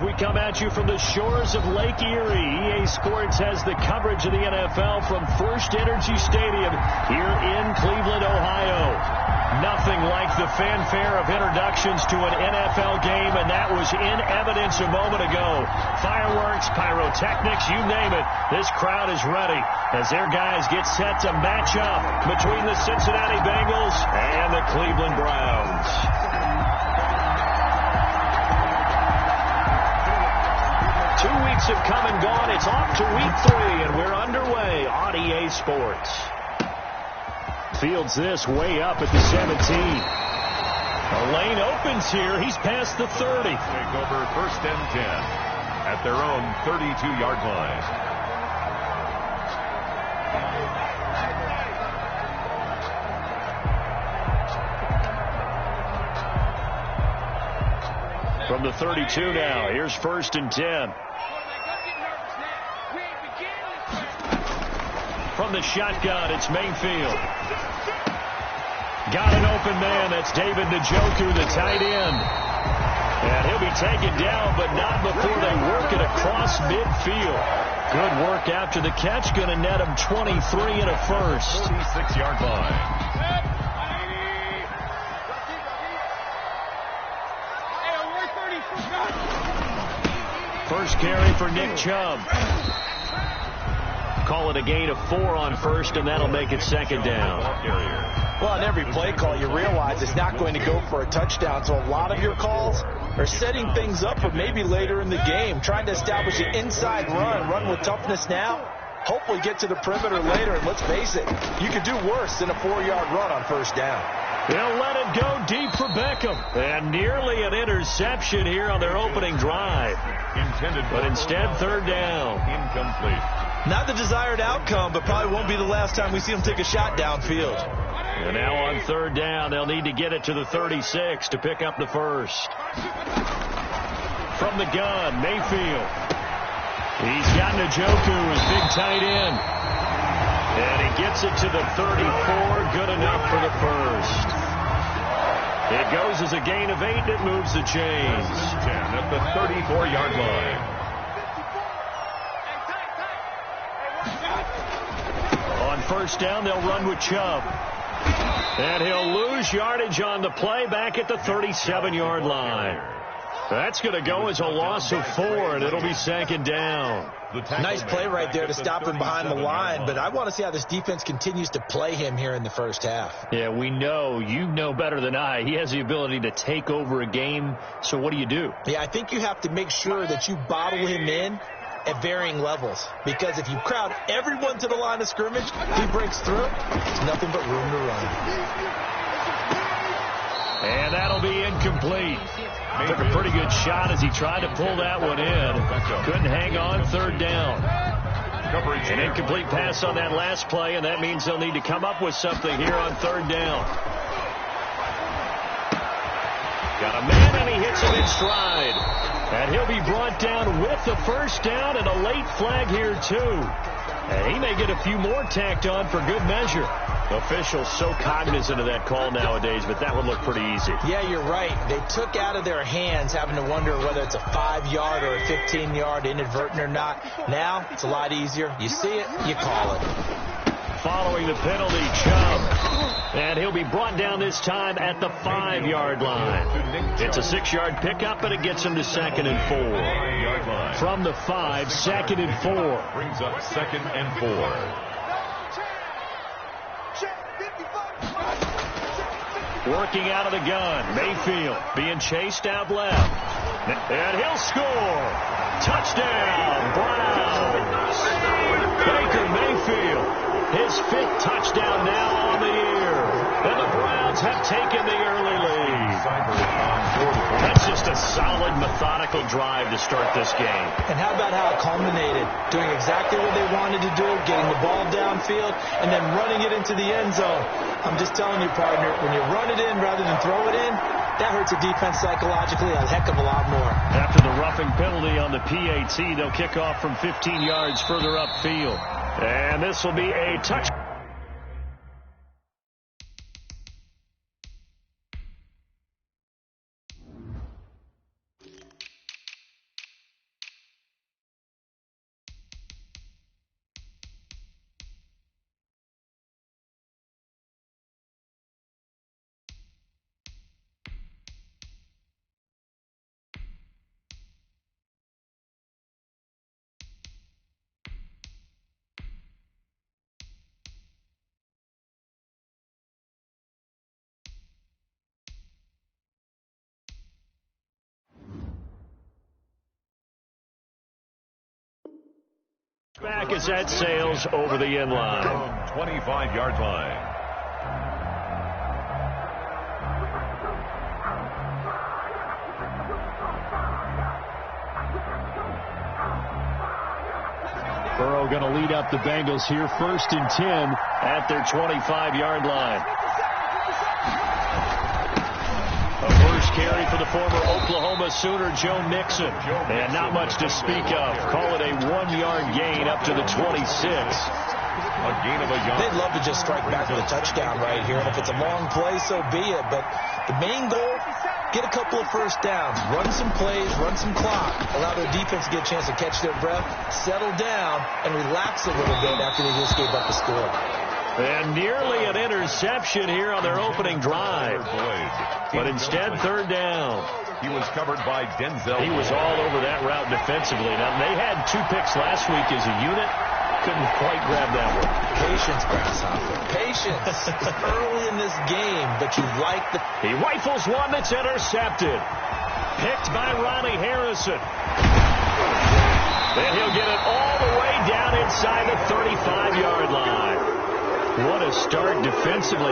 We come at you from the shores of Lake Erie. EA Sports has the coverage of the NFL from First Energy Stadium here in Cleveland, Ohio. Nothing like the fanfare of introductions to an NFL game, and that was in evidence a moment ago. Fireworks, pyrotechnics, you name it. This crowd is ready as their guys get set to match up between the Cincinnati Bengals and the Cleveland Browns. 2 weeks have come and gone. It's off to week 3, and we're underway on EA Sports. Fields this way up at the 17. A lane opens here. He's past the 30. Take over 1st and 10 at their own 32-yard line. From the 32 now, here's 1st and 10. From the shotgun, it's Mayfield. Got an open man. That's David Njoku, the tight end. And he'll be taken down, but not before they work it across midfield. Good work after the catch. Going to net him 23 and a first. 46-yard line. First carry for Nick Chubb. Call it a gain of 4 on first, and that'll make it 2nd down. Well, on every play call, you realize it's not going to go for a touchdown, so a lot of your calls are setting things up for maybe later in the game, trying to establish an inside run with toughness now, hopefully get to the perimeter later, and let's face it, you could do worse than a 4-yard run on 1st down. They'll let it go deep for Beckham. And nearly an interception here on their opening drive. But instead, 3rd down. Incomplete. Not the desired outcome, but probably won't be the last time we see him take a shot downfield. And now on 3rd down, they'll need to get it to the 36 to pick up the first. From the gun, Mayfield. He's got Njoku, his big tight end. And he gets it to the 34, good enough for the first. It goes as a gain of 8, and it moves the chains. 10 at the 34-yard line. On 1st down, they'll run with Chubb. And he'll lose yardage on the play back at the 37-yard line. That's going to go as a loss of 4, and it'll be 2nd down. Nice play right there to stop him behind the line, but I want to see how this defense continues to play him here in the 1st half. Yeah, we know. You know better than I. He has the ability to take over a game, so what do you do? Yeah, I think you have to make sure that you bottle him in at varying levels, because if you crowd everyone to the line of scrimmage, he breaks through, there's nothing but room to run. And that'll be incomplete. Took a pretty good shot as he tried to pull that one in. Couldn't hang on. 3rd down. An incomplete pass on that last play, and that means they'll need to come up with something here on 3rd down. Got a man, and he hits him in stride. And he'll be brought down with the 1st down, and a late flag here, too. And he may get a few more tacked on for good measure. Officials so cognizant of that call nowadays, but that would look pretty easy. Yeah, you're right. They took out of their hands having to wonder whether it's a 5-yard or a 15-yard inadvertent or not. Now, it's a lot easier. You see it, you call it. Following the penalty, Chubb. And he'll be brought down this time at the 5-yard line. It's a 6-yard pickup, and it gets him to 2nd and 4. From the 5, 2nd and 4. Brings up 2nd and 4. Working out of the gun. Mayfield being chased out left. And he'll score. Touchdown, Browns. Baker Mayfield. His 5th touchdown now on the year. And the Browns have taken the early lead. That's just a solid, methodical drive to start this game. And how about how it culminated? Doing exactly what they wanted to do, getting the ball downfield, and then running it into the end zone. I'm just telling you, partner, when you run it in rather than throw it in, that hurts a defense psychologically a heck of a lot more. After the roughing penalty on the PAT, they'll kick off from 15 yards further upfield. And this will be a touchdown. Back as that sails over the end line. 25-yard line. Burrow going to lead up the Bengals here, 1st and 10 at their 25-yard line. A first carry for the former Oklahoma Sooner, Joe Mixon. And not much to speak of. Call it a 1-yard gain up to the 26. A gain of a yard. They'd love to just strike back with a touchdown right here. And if it's a long play, so be it. But the main goal, get a couple of first downs, run some plays, run some clock, allow their defense to get a chance to catch their breath, settle down, and relax a little bit after they just gave up the score. And nearly an interception here on their opening drive. But instead, 3rd down. He was covered by Denzel. He was all over that route defensively. Now, they had 2 picks last week as a unit. Couldn't quite grab that one. Patience, Grasshopper. Patience. Early in this game, but you like the... He rifles one that's intercepted. Picked by Ronnie Harrison. Then he'll get it all the way down inside the 35-yard line. What a start defensively.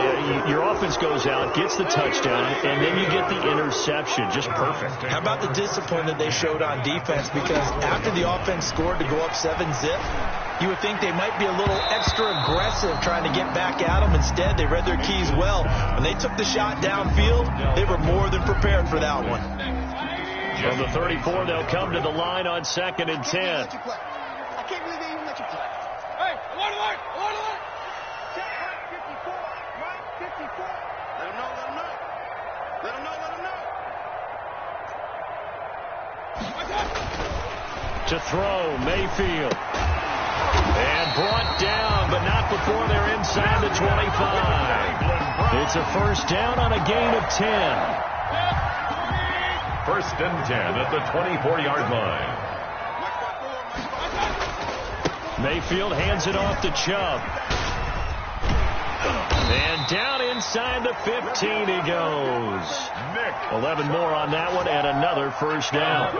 Your offense goes out, gets the touchdown, and then you get the interception. Just perfect. How about the discipline that they showed on defense? Because after the offense scored to go up 7-zip, you would think they might be a little extra aggressive trying to get back at them. Instead, they read their keys well. When they took the shot downfield, they were more than prepared for that one. From the 34, they'll come to the line on 2nd and 10. I can't believe they even let you play. Hey, alert! Check right 54, right 54. Let him know. To throw, Mayfield. And brought down, but not before they're inside the 25. It's a first down on a gain of 10. 1st and 10 at the 24-yard line. Mayfield hands it off to Chubb. And down inside the 15 he goes. 11 more on that one and another first down.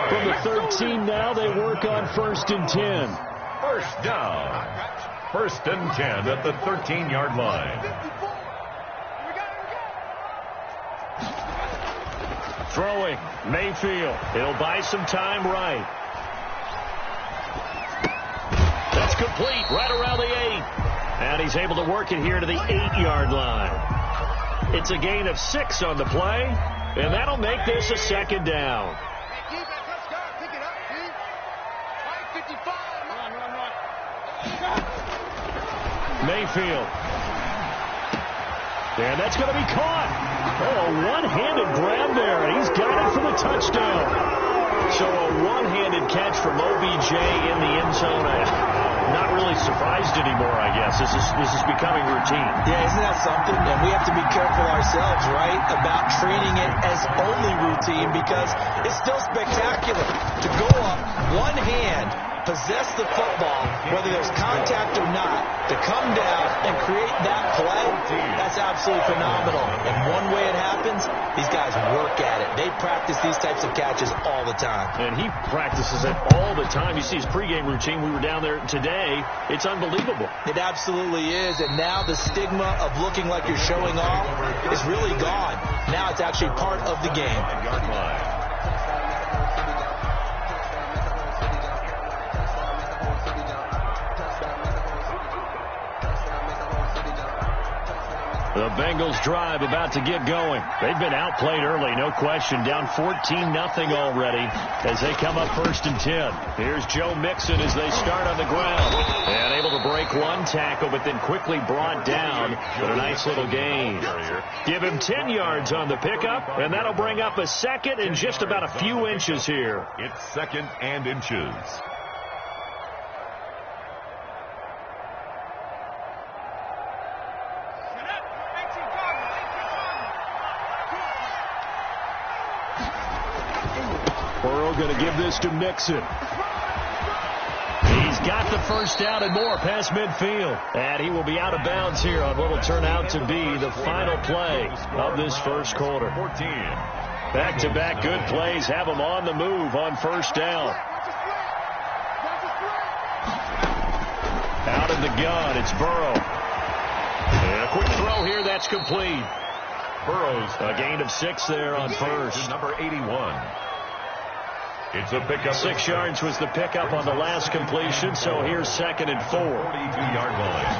From the 13 now, they work on 1st and 10. First down. 1st and 10 at the 13-yard line. Throwing, Mayfield. He'll buy some time right. That's complete right around the 8. And he's able to work it here to the 8-yard line. It's a gain of 6 on the play, and that'll make this a 2nd down. Mayfield. And that's going to be caught. Oh, a one-handed grab there, and he's got it for the touchdown. So a one-handed catch from OBJ in the end zone. Not really surprised anymore, I guess. This is becoming routine. Yeah, isn't that something? And we have to be careful ourselves, right, about treating it as only routine, because it's still spectacular to go up one hand, possess the football, whether there's contact or not, to come down and create that play. That's absolutely phenomenal. And one way it happens, these guys work at it. They practice these types of catches all the time. And he practices it all the time. You see his pregame routine. We were down there today. It's unbelievable. It absolutely is. And now the stigma of looking like you're showing off is really gone. Now it's actually part of the game. The Bengals drive about to get going. They've been outplayed early, no question. Down 14-0 already as they come up 1st and 10. Here's Joe Mixon as they start on the ground. And able to break one tackle, but then quickly brought down. But a nice little gain. Give him 10 yards on the pickup, and that'll bring up a 2nd and just about a few inches here. It's 2nd and inches. Burrow going to give this to Mixon. He's got the first down and more past midfield. And he will be out of bounds here on what will turn out to be the final play of this first quarter. 14. Back-to-back good plays have them on the move on first down. the gun. It's Burrow. And a quick throw here. That's complete. Burrow's a gain of 6 there on first. Number 81. It's a pickup. 6 yards was the pickup on the last completion, so here's 2nd and 4. 42-yard line.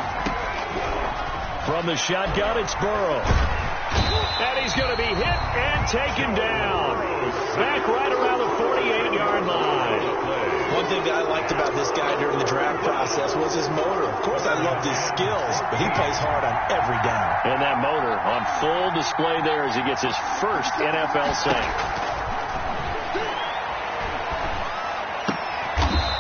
From the shotgun, it's Burrow. And he's going to be hit and taken down. Back right around the 48-yard line. One thing that I liked about this guy during the draft process was his motor. Of course, I loved his skills, but he plays hard on every down. And that motor on full display there as he gets his first NFL sack.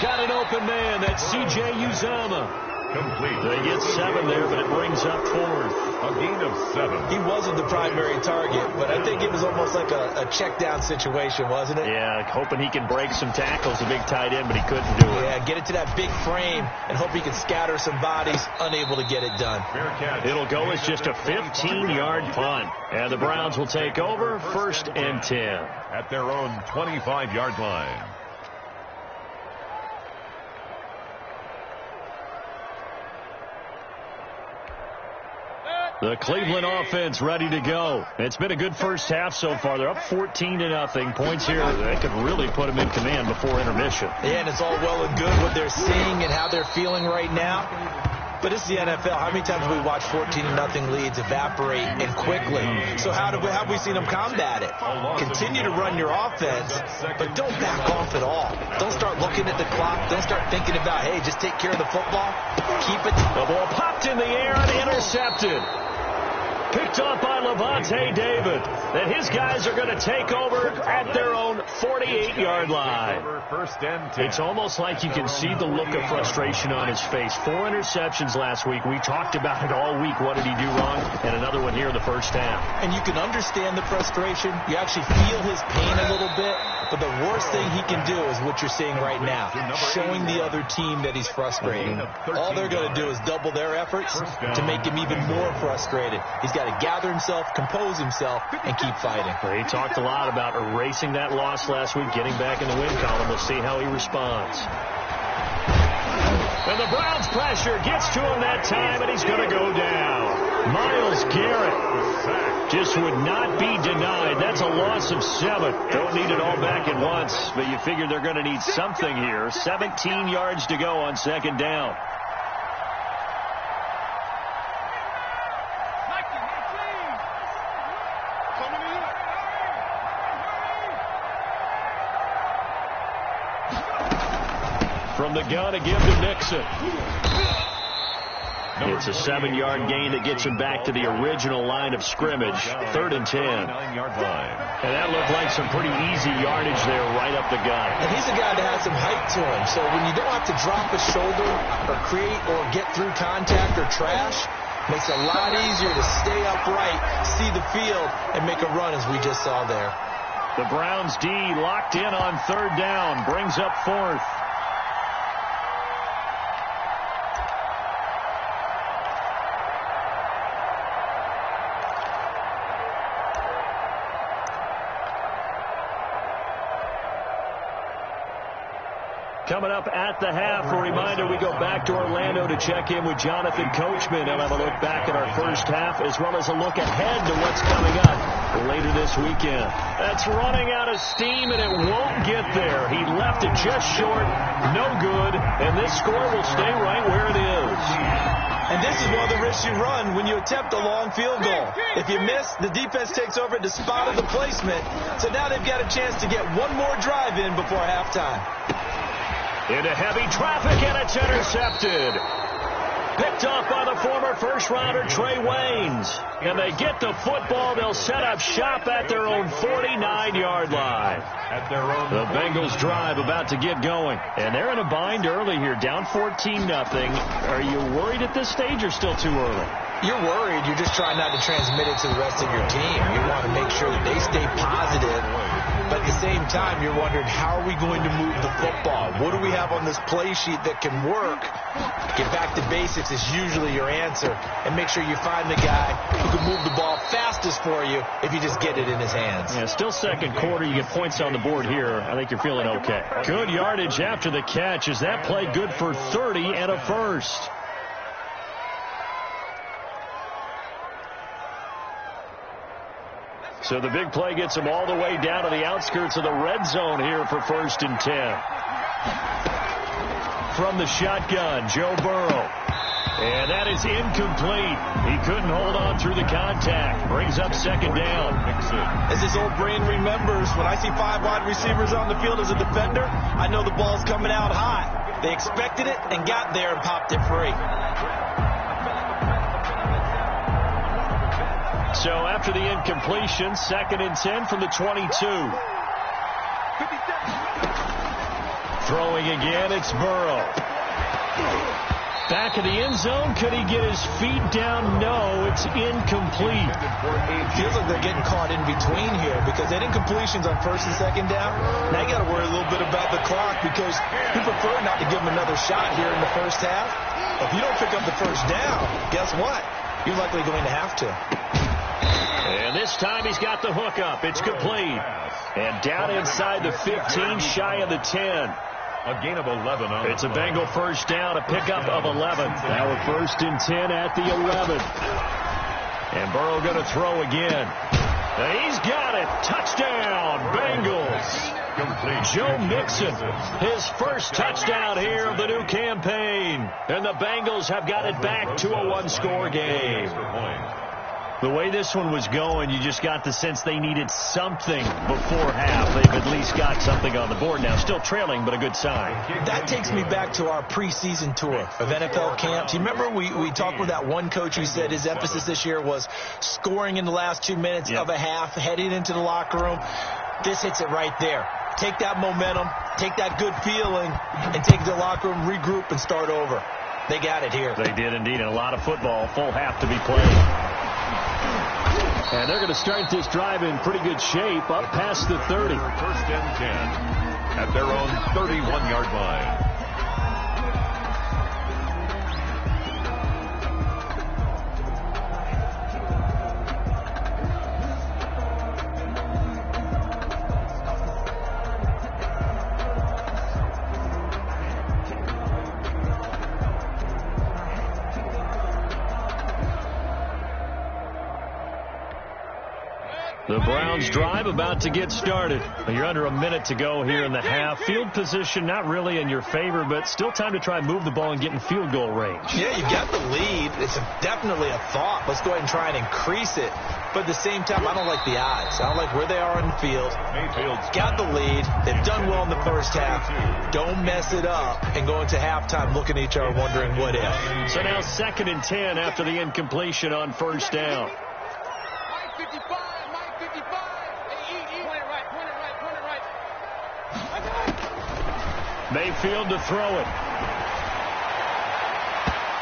Got an open man. That's C.J. Uzomah. Complete. They get 7 there, but it brings up 4th. A gain of 7. He wasn't the primary target, but I think it was almost like a check down situation, wasn't it? Yeah, hoping he can break some tackles, a big tight end, but he couldn't do it. Yeah, get it to that big frame and hope he can scatter some bodies, unable to get it done. It'll go as just a 15-yard punt. And the Browns will take over 1st and 10. At their own 25-yard line. The Cleveland offense ready to go. It's been a good first half so far. They're up 14-0. Points here. They could really put them in command before intermission. Yeah, and it's all well and good what they're seeing and how they're feeling right now. But it's the NFL. How many times have we watched 14-0 leads evaporate and quickly? So how have we seen them combat it? Continue to run your offense, but don't back off at all. Don't start looking at the clock. Don't start thinking about, hey, just take care of the football. Keep it. The ball popped in the air and intercepted. Picked off by Levante David. And his guys are going to take over at their own 48-yard line. First and 10. It's almost like you can see the look of frustration on his face. 4 interceptions last week. We talked about it all week. What did he do wrong? And another one here in the first half. And you can understand the frustration. You actually feel his pain a little bit. But the worst thing he can do is what you're seeing right now, showing the other team that he's frustrated. All they're going to do is double their efforts to make him even more frustrated. He's got to gather himself, compose himself, and keep fighting. He talked a lot about erasing that loss last week, getting back in the win column. We'll see how he responds. And the Browns pressure gets to him that time, and he's going to go down. Myles Garrett just would not be denied. That's a loss of 7. Don't need it all back at once, but you figure they're going to need something here. 17 yards to go on 2nd down. From the gun, a give to Nixon. It's a 7-yard gain that gets him back to the original line of scrimmage. 3rd and 10. 9-yard line. And that looked like some pretty easy yardage there right up the gut. And he's a guy that has some height to him. So when you don't have to drop a shoulder or create or get through contact or trash, makes it a lot easier to stay upright, see the field, and make a run as we just saw there. The Browns D locked in on 3rd down. Brings up 4th. Coming up at the half, a reminder, we go back to Orlando to check in with Jonathan Coachman and have a look back at our first half as well as a look ahead to what's coming up later this weekend. That's running out of steam, and it won't get there. He left it just short, no good, and this score will stay right where it is. And this is one of the risks you run when you attempt a long field goal. If you miss, the defense takes over at the spot of the placement. So now they've got a chance to get one more drive in before halftime. Into heavy traffic, and it's intercepted. Picked off by the former first-rounder Trey Waynes. And they get the football. They'll set up shop at their own 49-yard line. At their own. The Bengals drive about to get going. And they're in a bind early here, down 14-0. Are you worried at this stage or still too early? You're worried. You're just trying not to transmit it to the rest of your team. You want to make sure that they stay positive. But at the same time, you're wondering, how are we going to move the football? What do we have on this play sheet that can work? Get back to basics is usually your answer. And make sure you find the guy who can move the ball fastest for you if you just get it in his hands. Yeah, still second quarter. You get points on the board here. I think you're feeling okay. Good yardage after the catch. Is that play good for 30 and a first? So the big play gets him all the way down to the outskirts of the red zone here for 1st and 10. From the shotgun, Joe Burrow. And that is incomplete. He couldn't hold on through the contact. Brings up 2nd down. As his old brain remembers, when I see 5 wide receivers on the field as a defender, I know the ball's coming out high. They expected it and got there and popped it free. So after the incompletion, 2nd and 10 from the 22. Throwing again, it's Burrow. Back of the end zone. Could he get his feet down? No, it's incomplete. It feels like they're getting caught in between here because that incompletion's on 1st and 2nd down. Now you got to worry a little bit about the clock because you prefer not to give him another shot here in the 1st half. If you don't pick up the 1st down, guess what? You're likely going to have to. And this time he's got the hook up. It's complete. And down inside the 15, shy of the 10. A gain of 11. It's a Bengal 1st down, a pickup of 11. Now a 1st and 10 at the 11. And Burrow going to throw again. He's got it. Touchdown, Bengals. Joe Mixon, his 1st touchdown here of the new campaign. And the Bengals have got it back to a 1-score game. The way this one was going, you just got the sense they needed something before half. They've at least got something on the board now. Still trailing, but a good sign. That takes me back to our preseason tour of NFL camps. You remember we talked with that one coach who said his emphasis this year was scoring in the last 2 minutes of a half, heading into the locker room. This hits it right there. Take that momentum, take that good feeling, and take the locker room, regroup, and start over. They got it here. They did indeed, and a lot of football, full half to be played. And they're going to start this drive in pretty good shape, up past the 30. 1st and 10 at their own 31-yard line. The Browns drive about to get started. You're under a minute to go here in the half. Field position not really in your favor, but still time to try and move the ball and get in field goal range. Yeah, you got the lead. It's definitely a thought. Let's go ahead and try and increase it. But at the same time, I don't like the odds. I don't like where they are in the field. Mayfield's got the lead. They've done well in the 1st half. Don't mess it up and go into halftime looking at each other wondering what if. So now 2nd and 10 after the incompletion on 1st down. Mayfield to throw it.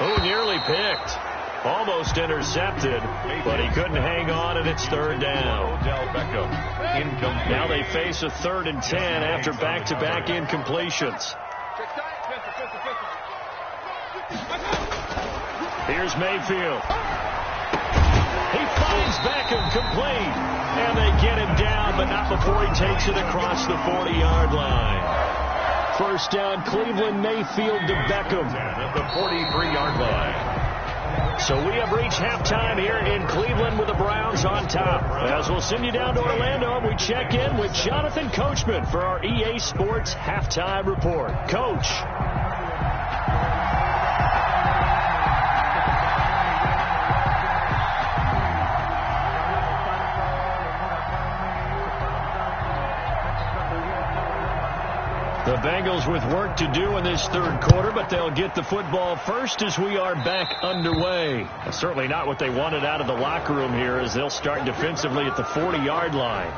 Oh, nearly picked. Almost intercepted, but he couldn't hang on, and it's 3rd down. Now they face a 3rd and 10 after back-to-back incompletions. Here's Mayfield. He finds Beckham complete, and they get him down, but not before he takes it across the 40-yard line. 1st down, Cleveland, Mayfield to Beckham at the 43-yard line. So we have reached halftime here in Cleveland with the Browns on top. As we'll send you down to Orlando, we check in with Jonathan Coachman for our EA Sports Halftime Report. Coach. The Bengals with work to do in this 3rd quarter, but they'll get the football first as we are back underway. Certainly not what they wanted out of the locker room here as they'll start defensively at the 40-yard line.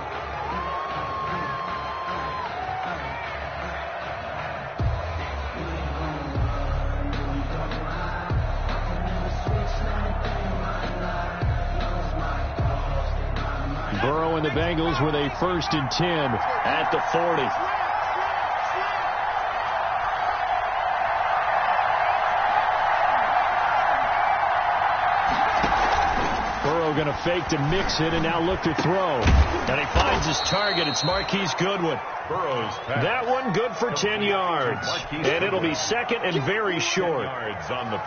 Burrow and the Bengals with a 1st and 10 at the 40. Going to fake to mix it and now look to throw. And he finds his target. It's Marquise Goodwin. Burrow's pass. That one good for 10 yards. And it'll be 2nd and very short.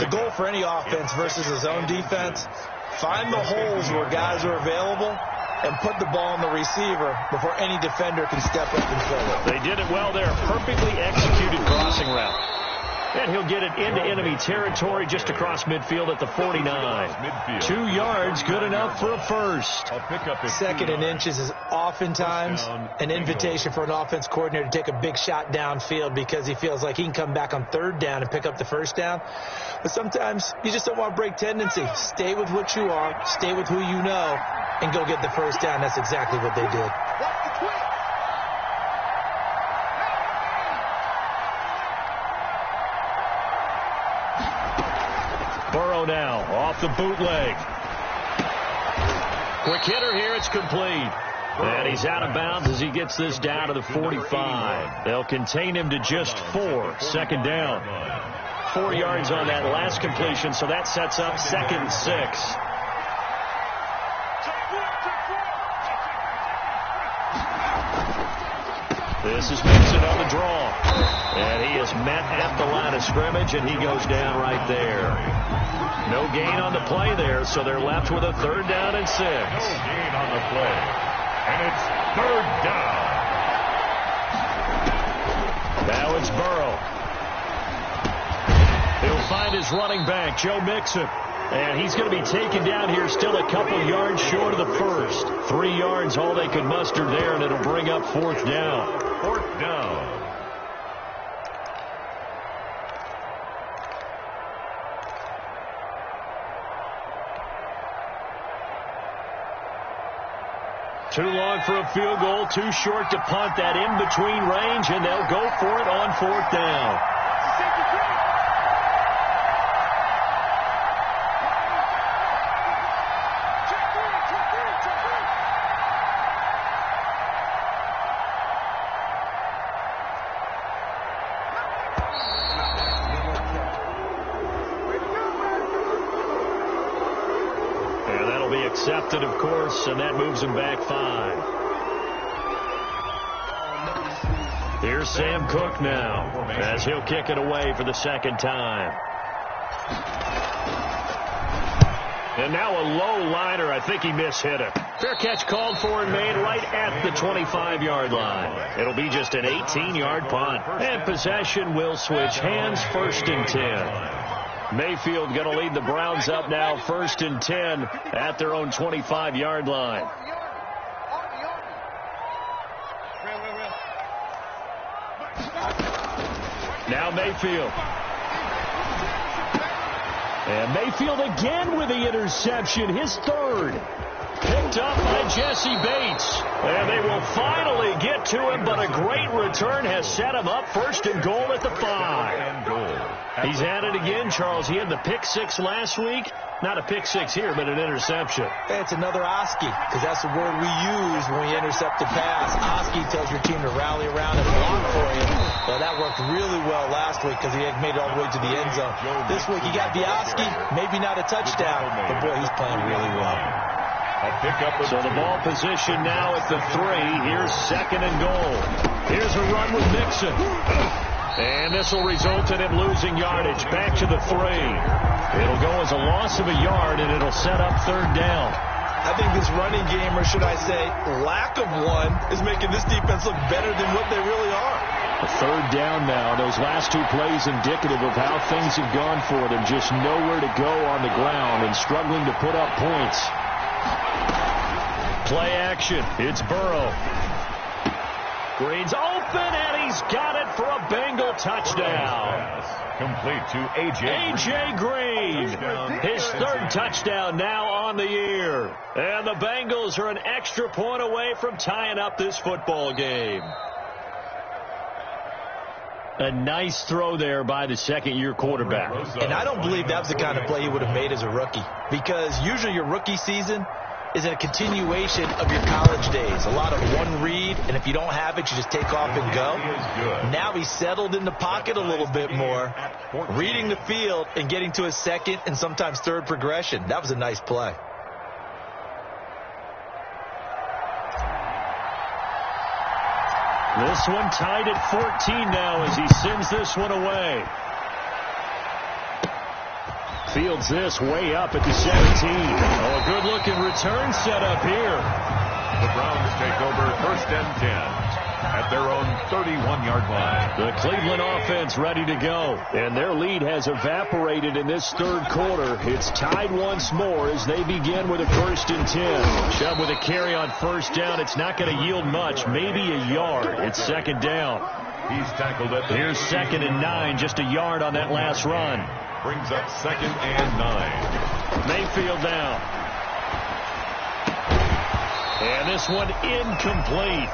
The goal for any offense versus his own defense, find the holes where guys are available and put the ball on the receiver before any defender can step up and fill it. They did it well there. Perfectly executed crossing route. And he'll get it into enemy territory just across midfield at the 49. 2 yards, good enough for a first. 2nd and inches is oftentimes an invitation for an offense coordinator to take a big shot downfield because he feels like he can come back on 3rd down and pick up the 1st down. But sometimes you just don't want to break tendency. Stay with what you are, stay with who you know, and go get the 1st down. That's exactly what they did. Burrow now off the bootleg. Quick hitter here. It's complete. And he's out of bounds as he gets this down to the 45. They'll contain him to just 4. 2nd down. 4 yards on that last completion, so that sets up 2nd and 6. This is Mixon on the draw. And he is met at the line of scrimmage, and he goes down right there. No gain on the play there, so they're left with a 3rd down and 6. No gain on the play. And it's 3rd down. Now it's Burrow. He'll find his running back, Joe Mixon. And he's going to be taken down here still a couple yards short of the first. 3 yards, all they could muster there, and it'll bring up 4th down. 4th down. Too long for a field goal, too short to punt that in-between range, and they'll go for it on 4th down. Accepted, of course, and that moves him back 5. Here's Sam Cook now, as he'll kick it away for the 2nd time. And now a low liner. I think he mishit it. Fair catch called for and made right at the 25-yard line. It'll be just an 18-yard punt. And possession will switch hands. 1st and 10. Mayfield going to lead the Browns up now, 1st and 10 at their own 25-yard line. Now Mayfield. And Mayfield again with the interception, his 3rd. Picked up by Jesse Bates. And they will finally get to him, but a great return has set him up 1st and goal at the 5. He's at it again, Charles. He had the pick 6 last week. Not a pick 6 here, but an interception. It's another Oski, because that's the word we use when we intercept a pass. Oski tells your team to rally around and block for you. Well, that worked really well last week because he had made it all the way to the end zone. This week he got the Oski, maybe not a touchdown, but boy, he's playing really well. So the ball position now at the 3. Here's 2nd and goal. Here's a run with Mixon. And this will result in him losing yardage. Back to the 3. It'll go as a loss of a yard, and it'll set up 3rd down. I think this running game, or should I say lack of one, is making this defense look better than what they really are. A 3rd down now. Those last 2 plays indicative of how things have gone for them. Just nowhere to go on the ground and struggling to put up points. Play action. It's Burrow. Green's open, and he's got it for a Bengal touchdown. Complete to A.J. Green. His 3rd touchdown now on the year. And the Bengals are an extra point away from tying up this football game. A nice throw there by the 2nd-year quarterback. And I don't believe that was the kind of play he would have made as a rookie. Because usually your rookie season is a continuation of your college days. A lot of one read, and if you don't have it, you just take off and go. Now he's settled in the pocket a little bit more, reading the field and getting to his 2nd and sometimes 3rd progression. That was a nice play. This one tied at 14 now as he sends this one away. Fields this way up at the 17. Oh, a good-looking return set up here. The Browns take over 1st and 10 at their own 31-yard line. The Cleveland offense ready to go. And their lead has evaporated in this third quarter. It's tied once more as they begin with a 1st and 10. Chubb with a carry on 1st down. It's not going to yield much, maybe a yard. It's 2nd down. He's tackled it. Here's 2nd and 9, just a yard on that last run. Brings up 2nd and 9. Mayfield down. And this one incomplete.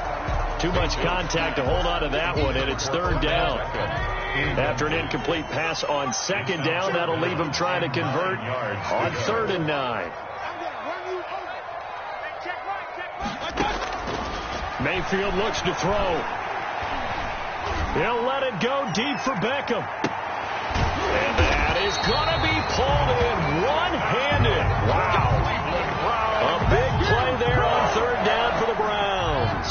Too much contact to hold on to that one, and it's 3rd down. After an incomplete pass on 2nd down, that'll leave him trying to convert on 3rd and 9. Mayfield looks to throw. He'll let it go deep for Beckham. And that is going to be pulled in one-handed. Wow. A big play there on 3rd down for the Browns.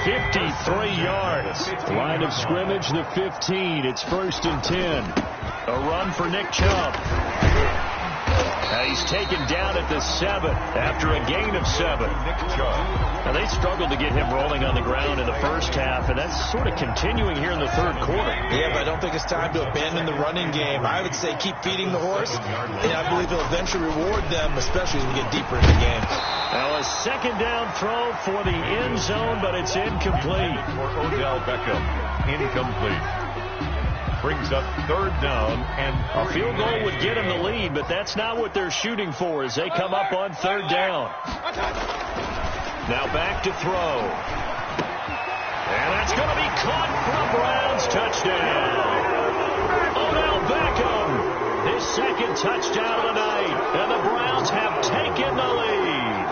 53 yards. Line of scrimmage, the 15. It's 1st and 10. A run for Nick Chubb. Now he's taken down at the 7 after a gain of 7. Nick Chubb. Now they struggled to get him rolling on the ground in the first half, and that's sort of continuing here in the third quarter. Yeah, but I don't think it's time to abandon the running game. I would say keep feeding the horse, and I believe he'll eventually reward them, especially as we get deeper in the game. Now a 2nd down throw for the end zone, but it's incomplete. For Odell Beckham, incomplete. Brings up 3rd down, and a field goal would get him the lead, but that's not what they're shooting for as they come up on 3rd down. Now back to throw. And that's going to be caught for a Browns touchdown. Odell Beckham, his 2nd touchdown of the night, and the Browns have taken the lead.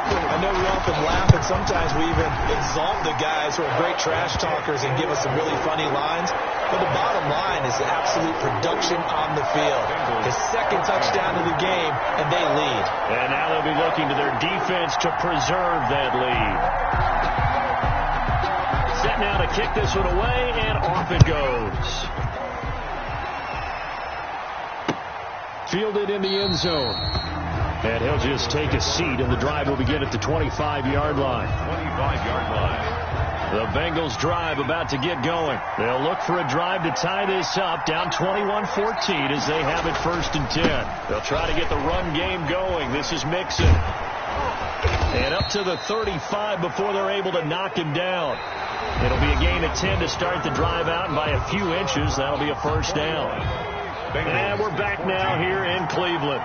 I know we often laugh, and sometimes we even exalt the guys who are great trash talkers and give us some really funny lines. But the bottom line is the absolute production on the field. His 2nd touchdown of the game, and they lead. And now they'll be looking to their defense to preserve that lead. Set now to kick this one away, and off it goes. Fielded in the end zone. And he'll just take a seat, and the drive will begin at the 25-yard line. 25-yard line. The Bengals drive about to get going. They'll look for a drive to tie this up, down 21-14 as they have it 1st and 10. They'll try to get the run game going. This is Mixon. And up to the 35 before they're able to knock him down. It'll be a gain of 10 to start the drive out, and by a few inches, that'll be a 1st down. And we're back now here in Cleveland.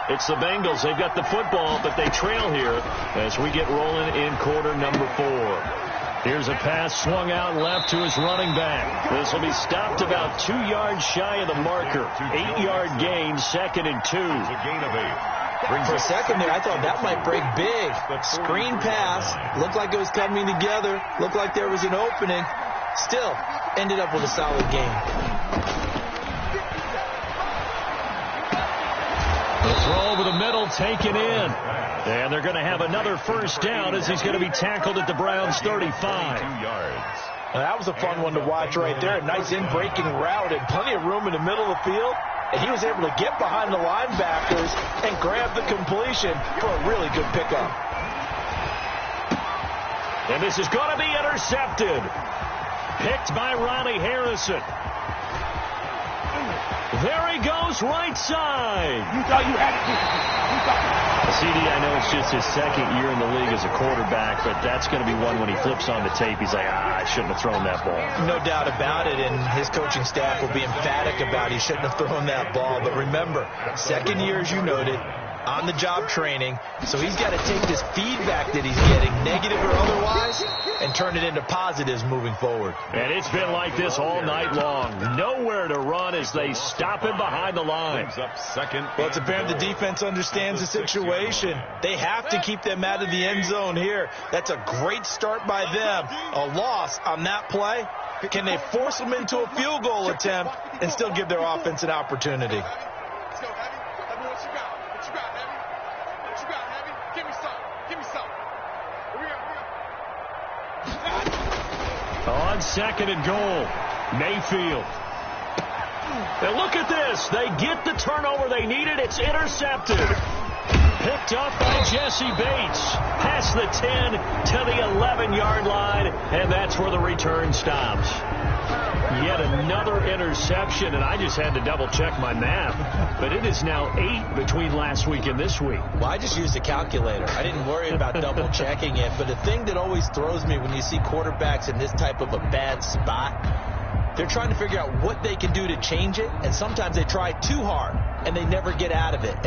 It's the Bengals. They've got the football, but they trail here as we get rolling in quarter number 4. Here's a pass swung out left to his running back. This will be stopped about 2 yards shy of the marker. 8-yard gain, 2nd and 2. It's a gain of 8. For a second there, I thought that might break big. Screen pass. Looked like it was coming together. Looked like there was an opening. Still, ended up with a solid game. The throw over the middle taken in. And they're going to have another 1st down as he's going to be tackled at the Browns' 35. 2 yards. Now, that was a fun one to watch right there. A nice in-breaking route and plenty of room in the middle of the field. And he was able to get behind the linebackers and grab the completion for a really good pickup. And this is going to be intercepted. Picked by Ronnie Harrison. There he goes, right side. You thought you had it. CD, I know it's just his 2nd year in the league as a quarterback, but that's going to be one when he flips on the tape. He's like, I shouldn't have thrown that ball. No doubt about it, and his coaching staff will be emphatic about he shouldn't have thrown that ball. But remember, 2nd year, as you noted, on-the-job training, so he's got to take this feedback that he's getting, negative or otherwise, and turn it into positives moving forward. And it's been like this all night long. Nowhere to run as they stop him behind the line. Up 2nd. Well, it's apparent the defense understands the situation. They have to keep them out of the end zone here. That's a great start by them. A loss on that play. Can they force them into a field goal attempt and still give their offense an opportunity? On 2nd and goal, Mayfield. Now look at this. They get the turnover they needed. It's intercepted. Picked off by Jesse Bates. Past the 10 to the 11-yard line, and that's where the return stops. Yet another interception, and I just had to double-check my math. But it is now 8 between last week and this week. Well, I just used a calculator. I didn't worry about double-checking it. But the thing that always throws me when you see quarterbacks in this type of a bad spot, they're trying to figure out what they can do to change it, and sometimes they try too hard, and they never get out of it.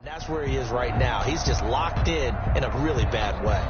That's where he is right now. He's just locked in a really bad way.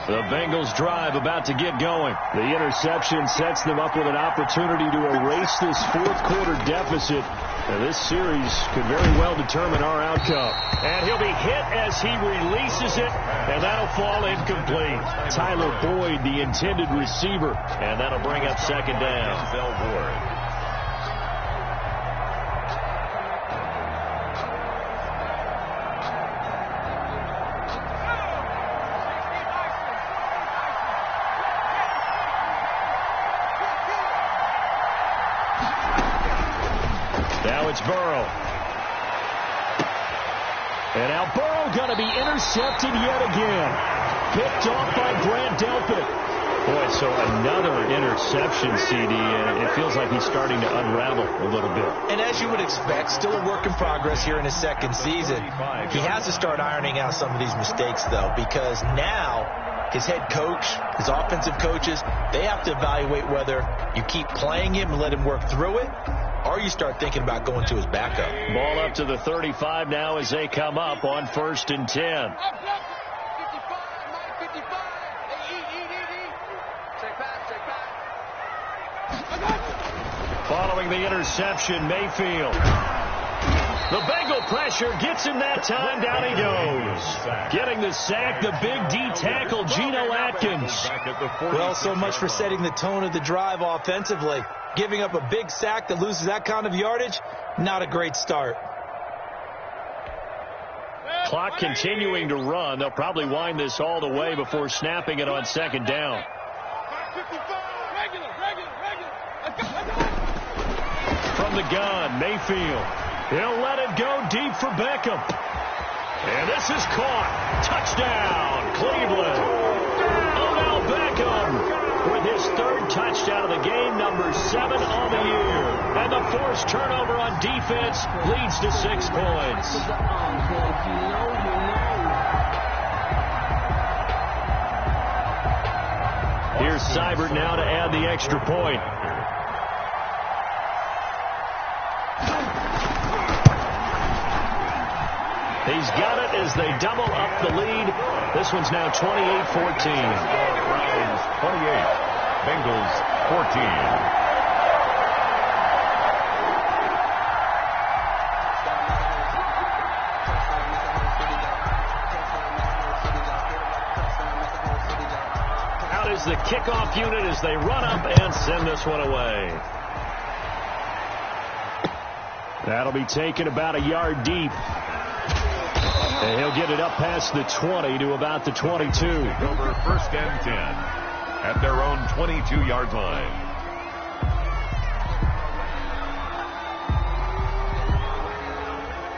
The Bengals drive about to get going. The interception sets them up with an opportunity to erase this fourth quarter deficit. Now, this series could very well determine our outcome. And he'll be hit as he releases it, and that'll fall incomplete. Tyler Boyd, the intended receiver, and that'll bring up second down. Now it's Burrow. And now Burrow going to be intercepted yet again. Picked off by Grant Delpit. Boy, so another interception, CD, and it feels like he's starting to unravel a little bit. And as you would expect, still a work in progress here in his second season. He has to start ironing out some of these mistakes, though, because now his head coach, his offensive coaches, they have to evaluate whether you keep playing him and let him work through it, or you start thinking about going to his backup. Ball up to the 35 now as they come up on 1st and 10. Following the interception, Mayfield. The Bengal pressure gets him that time. Down he goes. Getting the sack, the big D tackle, Geno Atkins. Well, so much for setting the tone of the drive offensively. Giving up a big sack that loses that kind of yardage, not a great start. Clock continuing to run. They'll probably wind this all the way before snapping it on second down. From the gun, Mayfield. He'll let it go deep for Beckham. And this is caught. Touchdown, Cleveland. Odell Beckham with his third touchdown of the game, number 7 on the year. And the forced turnover on defense leads to 6 points. Here's Seibert now to add the extra point. He's got it as they double up the lead. This one's now 28-14. Browns 28, Bengals 14. Out is the kickoff unit as they run up and send this one away. That'll be taken about a yard deep. And he'll get it up past the 20 to about the 22. Over 1st and 10 at their own 22-yard line.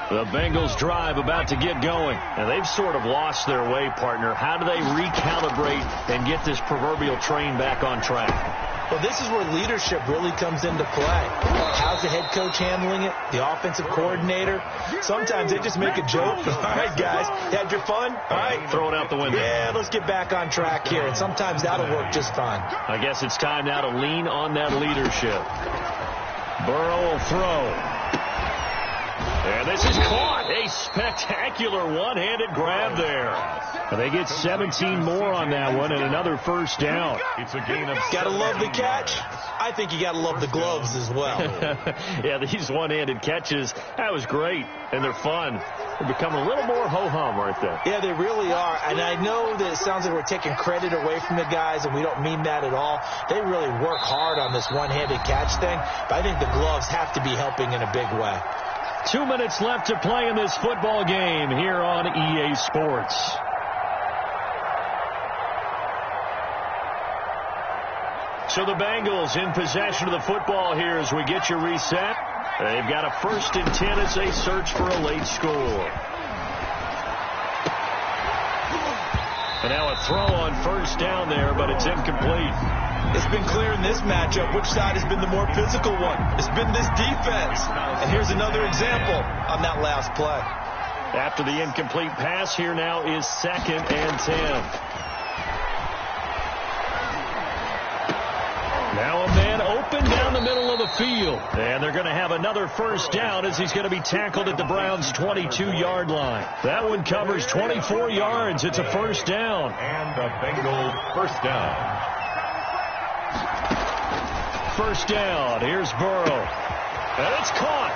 The Bengals drive about to get going. And they've sort of lost their way, partner. How do they recalibrate and get this proverbial train back on track? Well, this is where leadership really comes into play. How's the head coach handling it? The offensive coordinator? Sometimes they just make a joke. All right, guys, you had your fun? All right. Throw it out the window. Yeah, let's get back on track here. And sometimes that'll work just fine. I guess it's time now to lean on that leadership. Burrow will throw. And this is caught. A spectacular one-handed grab there. And they get 17 more on that one and another first down. It's a gain of... Gotta love the catch. I think you gotta love the gloves as well. Yeah, these one-handed catches, that was great. And they're fun. They're becoming a little more ho-hum, aren't they? Yeah, they really are. And I know that it sounds like we're taking credit away from the guys, and we don't mean that at all. They really work hard on this one-handed catch thing. But I think the gloves have to be helping in a big way. 2 minutes left to play in this football game here on EA Sports. So the Bengals in possession of the football here as we get you reset. They've got a 1st and 10 as they search for a late score. And now a throw on 1st down there, but it's incomplete. It's been clear in this matchup which side has been the more physical one. It's been this defense. And here's another example on that last play. After the incomplete pass, here now is 2nd and 10. Now a man open down the middle of the field. And they're going to have another 1st down as he's going to be tackled at the Browns' 22-yard line. That one covers 24 yards. It's a 1st down. And the Bengals 1st down. 1st down. Here's Burrow. And it's caught.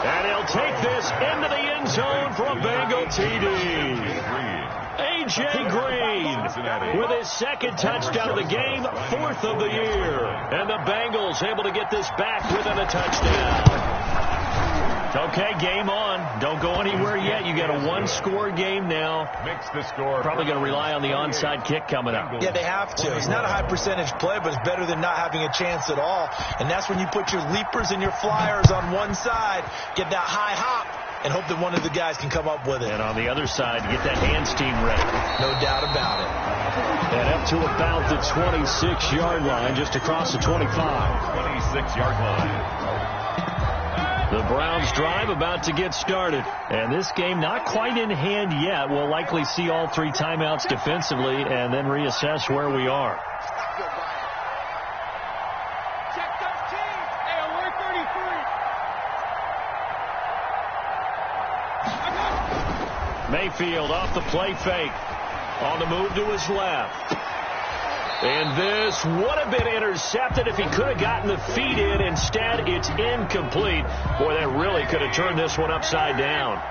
And he'll take this into the end zone for a Bengal TD. A.J. Green with his 2nd touchdown of the game, 4th of the year. And the Bengals able to get this back within a touchdown. Okay, game on. Don't go anywhere yet. You got a 1-score game now. Makes the score. Probably going to rely on the onside kick coming up. Yeah, they have to. It's not a high percentage play, but it's better than not having a chance at all. And that's when you put your leapers and your flyers on one side, get that high hop, and hope that one of the guys can come up with it. And on the other side, get that hands team ready. No doubt about it. And up to about the 26-yard line, just across the 25. 26-yard line. The Browns drive about to get started. And this game not quite in hand yet. We'll likely see all 3 timeouts defensively and then reassess where we are. Check 13. Hey, alert 33. Mayfield off the play fake. On the move to his left. And this would have been intercepted if he could have gotten the feet in. Instead, it's incomplete. Boy, that really could have turned this one upside down.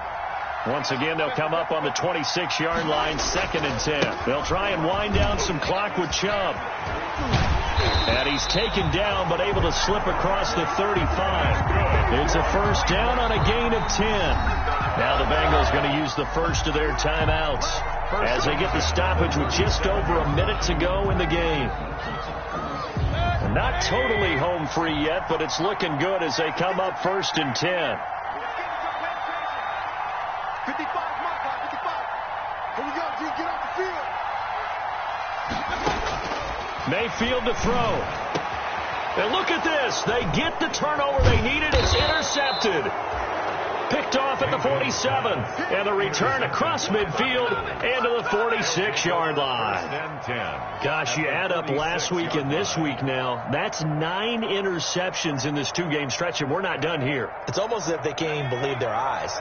Once again, they'll come up on the 26-yard line, 2nd and 10. They'll try and wind down some clock with Chubb. And he's taken down, but able to slip across the 35. It's a 1st down on a gain of 10. Now the Bengals going to use the first of their timeouts as they get the stoppage with just over a minute to go in the game. Not totally home free yet, but it's looking good as they come up 1st and 10. 55, my part, 55. Here we go, G, get off the field. Mayfield to throw. And look at this. They get the turnover they needed. It's intercepted. Picked off at the 47. And the return across midfield and to the 46-yard line. Gosh, you add up last week and this week now. That's 9 interceptions in this 2-game stretch, and we're not done here. It's almost as if they can't even believe their eyes.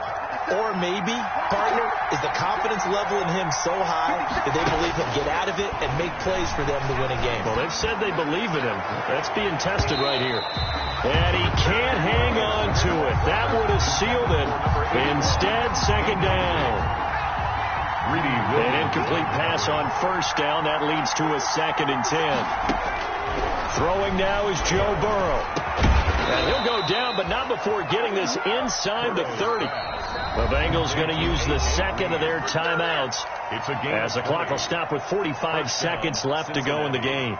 Or maybe, partner, is the confidence level in him so high that they believe he'll get out of it and make plays for them to win a game. Well, they've said they believe in him. That's being tested right here. And he can't hang on to it. That would have sealed it. Instead, 2nd down. An incomplete pass on 1st down. That leads to a 2nd and 10. Throwing now is Joe Burrow. And he'll go down, but not before getting this inside the 30. The Bengals going to use the 2nd of their timeouts as the clock will stop with 45 seconds left to go in the game.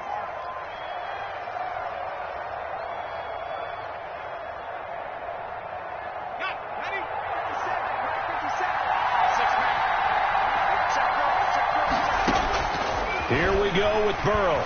Here we go with Burrow.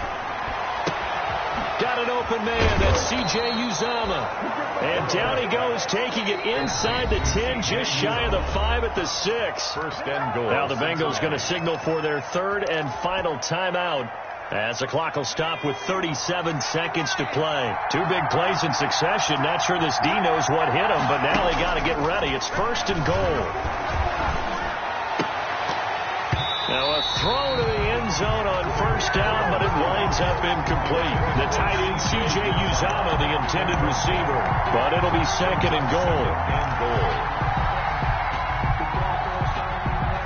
Got got an open man. That's C.J. Uzomah. And down he goes, taking it inside the 10, just shy of the 5 at the 6. First and goal. Now the Bengals going to signal for their third and final timeout, as the clock will stop with 37 seconds to play. 2 big plays in succession. Not sure this D knows what hit him, but now they got to get ready. It's first and goal. Now a throw to the end zone on first down, but it winds up incomplete. The tight end C.J. Uzomah, the intended receiver. But it'll be second and goal.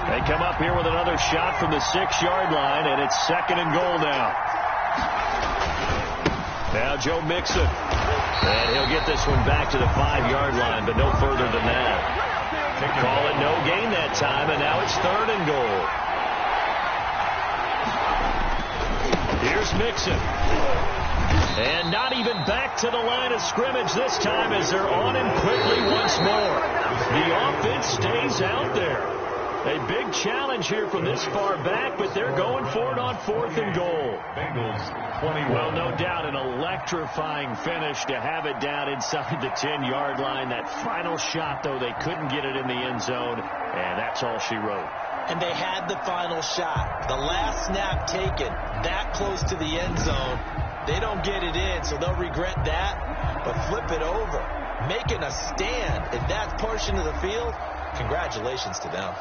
They come up here with another shot from the 6-yard line, and it's second and goal now. Now Joe Mixon. And he'll get this one back to the 5-yard line, but no further than that. Call it no gain that time, and now it's third and goal. Here's Mixon. And not even back to the line of scrimmage this time, as they're on him quickly once more. The offense stays out there. A big challenge here from this far back, but they're going for it on fourth and goal. Bengals 21. Well, no doubt an electrifying finish to have it down inside the 10-yard line. That final shot, though, they couldn't get it in the end zone, and that's all she wrote. And they had the final shot. The last snap taken that close to the end zone. They don't get it in, so they'll regret that. But flip it over, making a stand in that portion of the field, congratulations to them.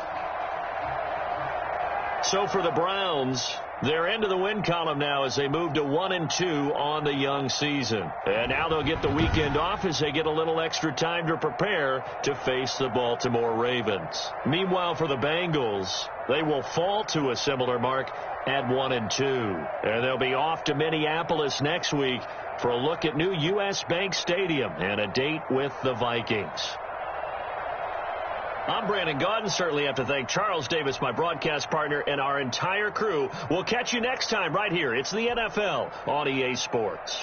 So for the Browns, they're into the win column now as they move to 1-2 on the young season. And now they'll get the weekend off as they get a little extra time to prepare to face the Baltimore Ravens. Meanwhile, for the Bengals, they will fall to a similar mark at 1-2. And they'll be off to Minneapolis next week for a look at new U.S. Bank Stadium and a date with the Vikings. I'm Brandon Gaudin. Certainly have to thank Charles Davis, my broadcast partner, and our entire crew. We'll catch you next time right here. It's the NFL on EA Sports.